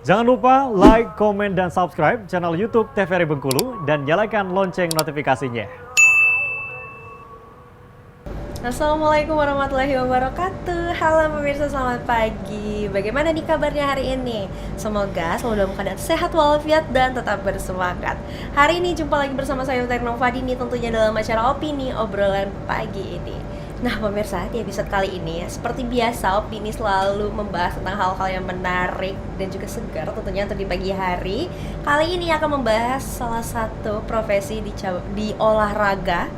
Jangan lupa like, komen, dan subscribe channel YouTube TVRI Bengkulu dan nyalakan lonceng notifikasinya. Assalamualaikum warahmatullahi wabarakatuh. Halo pemirsa, selamat pagi. Bagaimana nih kabarnya hari ini? Semoga selalu dalam keadaan sehat walafiat dan tetap bersemangat. Hari ini jumpa lagi bersama saya Tekno Fadini, tentunya dalam acara Opini Obrolan Pagi ini. Nah pemirsa, di episode kali ini seperti biasa Opini selalu membahas tentang hal-hal yang menarik dan juga segar tentunya untuk di pagi hari. Kali ini akan membahas salah satu profesi di olahraga.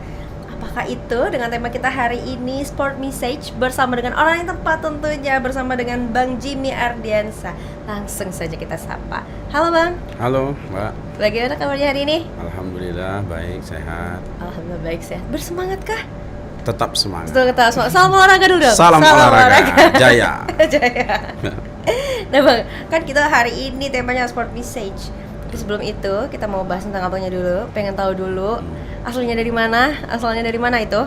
Apakah itu? Dengan tema kita hari ini Sport Message bersama dengan orang yang tepat tentunya, bersama dengan Bang Jimmy Ardiansa. Langsung saja kita sapa. Halo Bang. Halo Mbak. Bagaimana kabarnya hari ini? Alhamdulillah baik, sehat. Alhamdulillah baik, sehat. Bersemangat kah? Tetap semangat. Salam olahraga dulu dong. Salam olahraga. Jaya. Jaya. Nah Bang, kan kita hari ini temanya Sport Message. Tapi sebelum itu kita mau bahas tentang abangnya dulu. Pengen tahu dulu aslinya dari mana? Asalnya dari mana itu?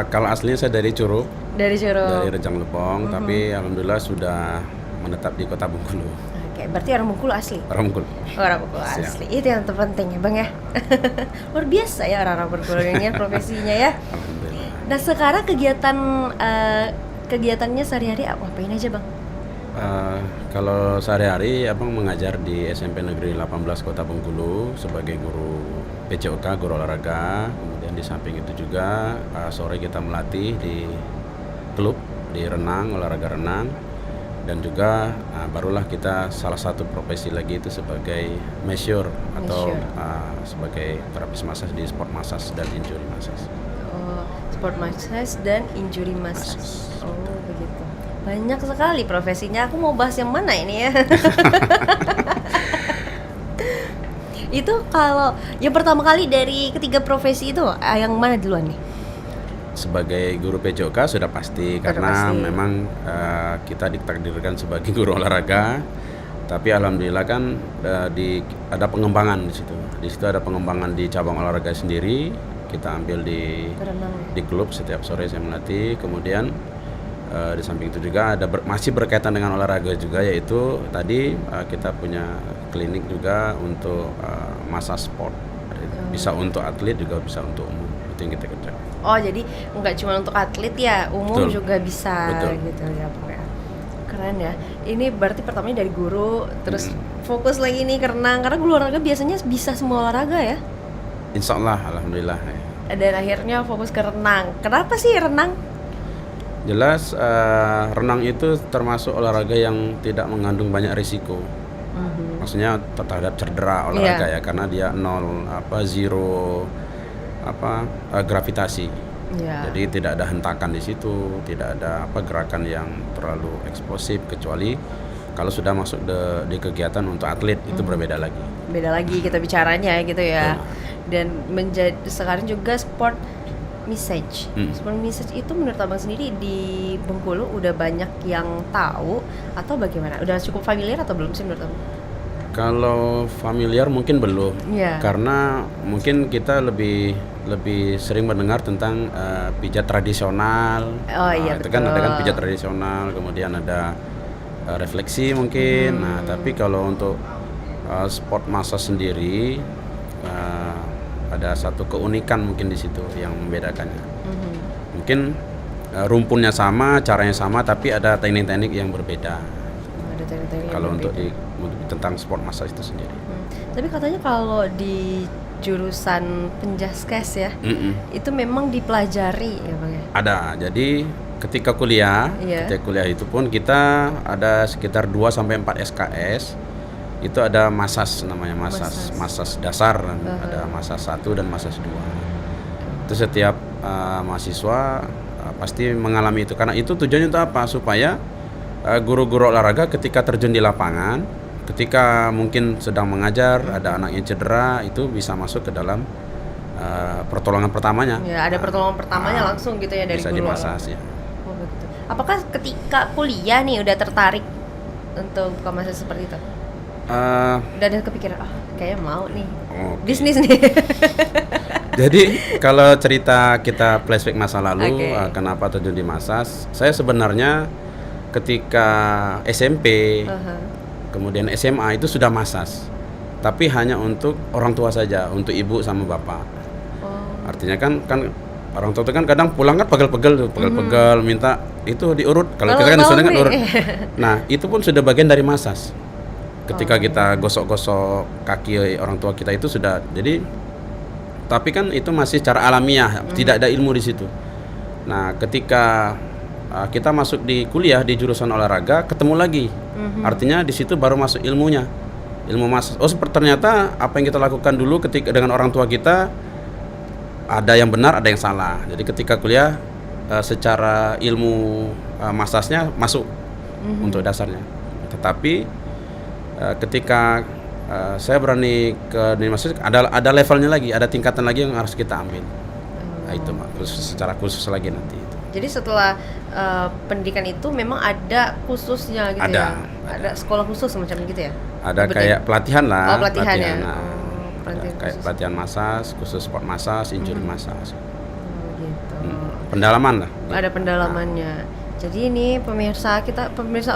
Kalau aslinya saya dari Curug. Dari Curug. Dari Rejang Lepong, tapi alhamdulillah sudah menetap di Kota Bengkulu. Oke, berarti orang Bengkulu asli. Orang Bengkulu. Orang Bengkulu asli. Itu yang terpenting ya, Bang ya. Luar biasa ya orang-orang Bengkulu ini profesinya ya. Alhamdulillah. Nah, sekarang kegiatannya sehari-hari ngapain aja, Bang? Kalau sehari-hari abang mengajar di SMP Negeri 18 Kota Bengkulu sebagai guru PCOK, guru olahraga. Kemudian di samping itu juga sore kita melatih di klub di renang, olahraga renang. Dan juga barulah kita salah satu profesi lagi itu sebagai masseur atau sebagai terapis masas di sport masas dan injury masas. Oh, sport massage dan injury massage. Oh, begitu. Banyak sekali profesinya. Aku mau bahas yang mana ini ya? Itu kalau yang pertama kali dari ketiga profesi itu yang mana duluan nih? Sebagai guru PJOK sudah pasti karena memang kita ditakdirkan sebagai guru olahraga. Tapi alhamdulillah kan ada pengembangan di situ. Di situ ada pengembangan di cabang olahraga sendiri. Kita ambil di klub setiap sore saya melatih. Kemudian di samping itu juga ada masih berkaitan dengan olahraga juga, yaitu tadi kita punya klinik juga untuk massa sport. Bisa untuk atlet juga bisa untuk umum. Itu yang kita kerjakan. Oh, jadi nggak cuma untuk atlet ya, umum betul. Juga bisa. Betul. Gitu ya pokoknya. Keren ya. Ini berarti pertamanya dari guru, terus fokus lagi nih ke renang, karena guru olahraga biasanya bisa semua olahraga ya. Insya Allah, alhamdulillah. Dan akhirnya fokus ke renang. Kenapa sih renang? Jelas renang itu termasuk olahraga yang tidak mengandung banyak risiko. Maksudnya terhadap cedera olahraga ya, karena dia zero gravitasi. Jadi tidak ada hentakan di situ, tidak ada gerakan yang terlalu eksplosif, kecuali kalau sudah masuk di kegiatan untuk atlet itu berbeda lagi. Beda lagi kita bicaranya gitu ya. Dan menjadi sekarang juga sport message. Sport message itu menurut abang sendiri di Bengkulu udah banyak yang tahu atau bagaimana? Udah cukup familiar atau belum sih menurut abang? Kalau familiar mungkin belum, karena mungkin kita lebih sering mendengar tentang pijat tradisional. Itu kan ada kan pijat tradisional, kemudian ada refleksi mungkin. Nah, tapi kalau untuk sport massage sendiri ada satu keunikan mungkin di situ yang membedakannya. Mungkin rumpunnya sama, caranya sama, tapi ada teknik-teknik yang berbeda. Kalau untuk tentang sport massage itu sendiri. Tapi katanya kalau di jurusan penjaskes ya, itu memang dipelajari ya Bang ya? Ada. Jadi ketika kuliah itu pun kita ada sekitar 2-4 SKS. Itu ada massage namanya, massage dasar, ada massage 1 dan massage 2. Itu setiap mahasiswa pasti mengalami itu, karena itu tujuannya untuk apa? Supaya guru-guru olahraga ketika terjun di lapangan, ketika mungkin sedang mengajar, ada anak yang cedera, itu bisa masuk ke dalam pertolongan pertamanya. Ya, ada pertolongan pertamanya langsung gitu ya dari bisa guru dimassage ya. Oh, begitu. Apakah ketika kuliah nih udah tertarik untuk buka massage seperti itu? Udah ada kepikiran, kayaknya mau nih bisnis nih. Jadi kalau cerita kita flashback masa lalu, kenapa terjun di massage? Saya sebenarnya ketika SMP kemudian SMA itu sudah massage. Tapi hanya untuk orang tua saja, untuk ibu sama bapak. Artinya kan orang tua itu kan kadang pulang kan pegel-pegel minta itu diurut. Kalau kita kan sudah kan urut. Nah, itu pun sudah bagian dari massage. Ketika kita gosok-gosok kaki orang tua kita itu sudah. Jadi tapi kan itu masih secara alamiah, tidak ada ilmu di situ. Nah, ketika kita masuk di kuliah di jurusan olahraga, ketemu lagi. Artinya di situ baru masuk ilmunya. Ilmu massage. Ternyata apa yang kita lakukan dulu ketika dengan orang tua kita ada yang benar, ada yang salah. Jadi ketika kuliah secara ilmu massage-nya masuk untuk dasarnya. Tetapi ketika saya berani ke dunia massage, ada levelnya lagi, ada tingkatan lagi yang harus kita ambil. Nah, itu secara khusus lagi nanti. Jadi setelah pendidikan itu memang ada khususnya gitu ya? Ada sekolah khusus semacam gitu ya? Ada kayak pelatihan lah. Pelatihan ya? Kayak pelatihan massage, khusus sport massage, injury massage. Gitu. Pendalaman lah. Ada pendalamannya. Jadi ini pemirsa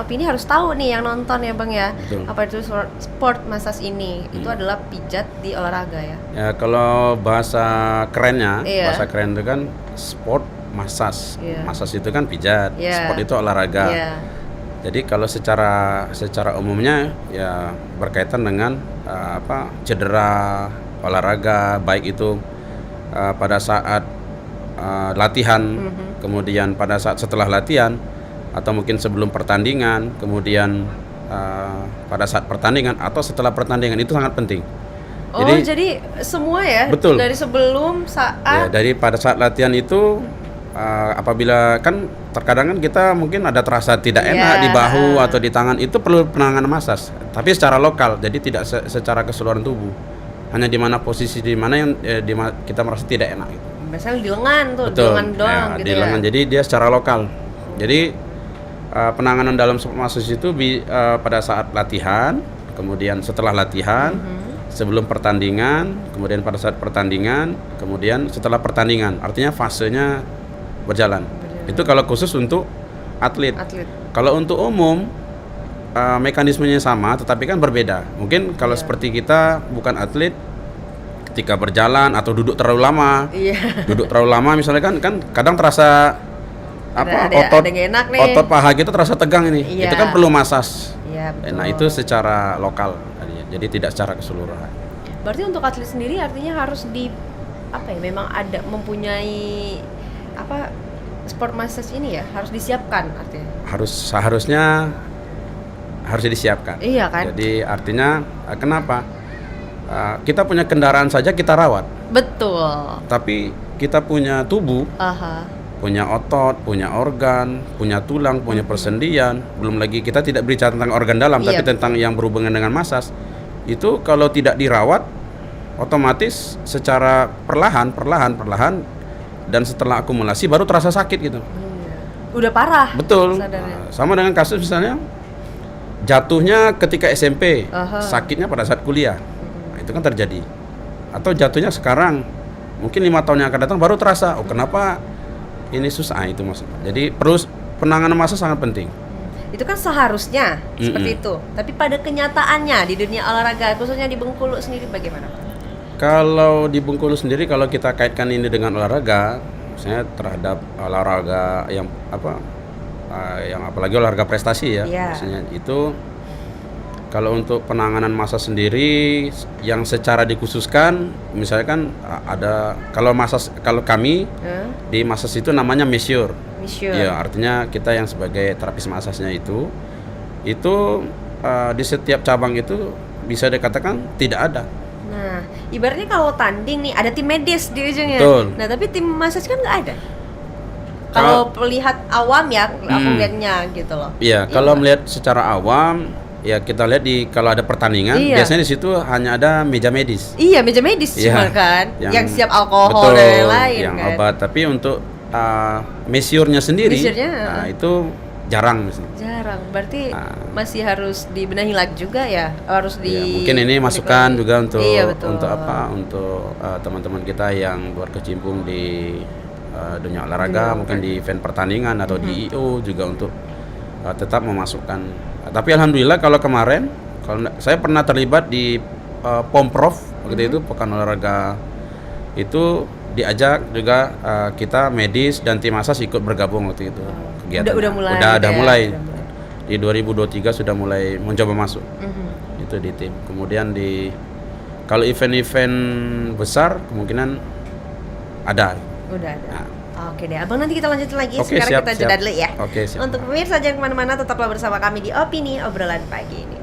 opini harus tahu nih yang nonton ya Bang ya. Betul. Apa itu sport massage ini? Itu adalah pijat di olahraga ya? Ya kalau bahasa kerennya, bahasa keren itu kan sport massage. Massage itu kan pijat, sport itu olahraga. Jadi kalau secara umumnya ya berkaitan dengan cedera olahraga, baik itu pada saat latihan, kemudian pada saat setelah latihan, atau mungkin sebelum pertandingan, kemudian pada saat pertandingan atau setelah pertandingan, itu sangat penting. Jadi semua ya? Betul. Dari sebelum, saat? Ya, dari pada saat latihan itu apabila kan terkadang kan kita mungkin ada terasa tidak enak di bahu atau di tangan, itu perlu penanganan massage, tapi secara lokal, jadi tidak secara keseluruhan tubuh, hanya di mana posisi di mana yang kita merasa tidak enak gitu. Misalnya di lengan tuh, betul, di lengan doang gitu di lengan, jadi dia secara lokal. Jadi penanganan dalam sport massage itu pada saat latihan, kemudian setelah latihan, sebelum pertandingan, kemudian pada saat pertandingan, kemudian setelah pertandingan. Artinya fasenya berjalan. Itu kalau khusus untuk atlet. Kalau untuk umum mekanismenya sama, tetapi kan berbeda. Mungkin kalau seperti kita bukan atlet, ketika berjalan atau duduk terlalu lama, duduk terlalu lama misalnya kan kadang terasa otot paha kita terasa tegang ini. Itu kan perlu massage. Nah, itu secara lokal, jadi tidak secara keseluruhan. Berarti untuk atlet sendiri artinya harus memang ada mempunyai sport massage ini ya, harus disiapkan artinya. Seharusnya harus disiapkan. Iya kan? Jadi artinya kenapa? Kita punya kendaraan saja kita rawat. Betul. Tapi kita punya tubuh, punya otot, punya organ, punya tulang, punya persendian. Belum lagi kita tidak berbicara tentang organ dalam, tapi tentang yang berhubungan dengan massage. Itu kalau tidak dirawat, otomatis secara perlahan, dan setelah akumulasi baru terasa sakit gitu. Udah parah. Betul. Sama dengan kasus misalnya jatuhnya ketika SMP, sakitnya pada saat kuliah. Itu kan terjadi. Atau jatuhnya sekarang, mungkin 5 tahun yang akan datang baru terasa, kenapa ini susah, itu maksudnya. Jadi perlu penanganan massage sangat penting. Itu kan seharusnya seperti itu. Tapi pada kenyataannya di dunia olahraga, khususnya di Bengkulu sendiri bagaimana? Kalau di Bengkulu sendiri, kalau kita kaitkan ini dengan olahraga, misalnya terhadap olahraga yang apalagi olahraga prestasi ya, misalnya itu. Kalau untuk penanganan massage sendiri yang secara dikhususkan, misalnya kan kalau kami di massage itu namanya masseur. Ya, artinya kita yang sebagai terapis massage-nya itu di setiap cabang itu bisa dikatakan tidak ada. Nah, ibaratnya kalau tanding nih ada tim medis di ujungnya. Betul. Nah, tapi tim massage kan nggak ada. Kalau melihat awam ya, aku lihatnya gitu loh. Iya, kalau melihat secara awam, ya kita lihat kalau ada pertandingan, biasanya di situ hanya ada meja medis. Iya, meja medis cuma kan, yang siap alkohol dan lain-lain yang kan. Obat. Tapi untuk masseur-nya sendiri, itu jarang misalnya. Jarang, berarti masih harus dibenahi lagi juga ya, harus mungkin ini masukan juga untuk untuk teman-teman kita yang berkecimpung di dunia olahraga, mungkin di event pertandingan atau di IO juga untuk tetap memasukkan. Tapi alhamdulillah kalau kemarin Saya pernah terlibat di Pomprov waktu itu, pekan olahraga itu, diajak juga kita medis dan tim asas ikut bergabung waktu itu kegiatan. Udah mulai. Di 2023 sudah mulai mencoba masuk. Itu di tim. Kemudian kalau event-event besar kemungkinan ada. Udah ada. Nah. Oke deh, Abang, nanti kita lanjutin lagi. Oke, sekarang kita jeda dulu ya. Oke, siap. Untuk pemirsa jangan kemana-mana, tetaplah bersama kami di Opini Obrolan Pagi ini.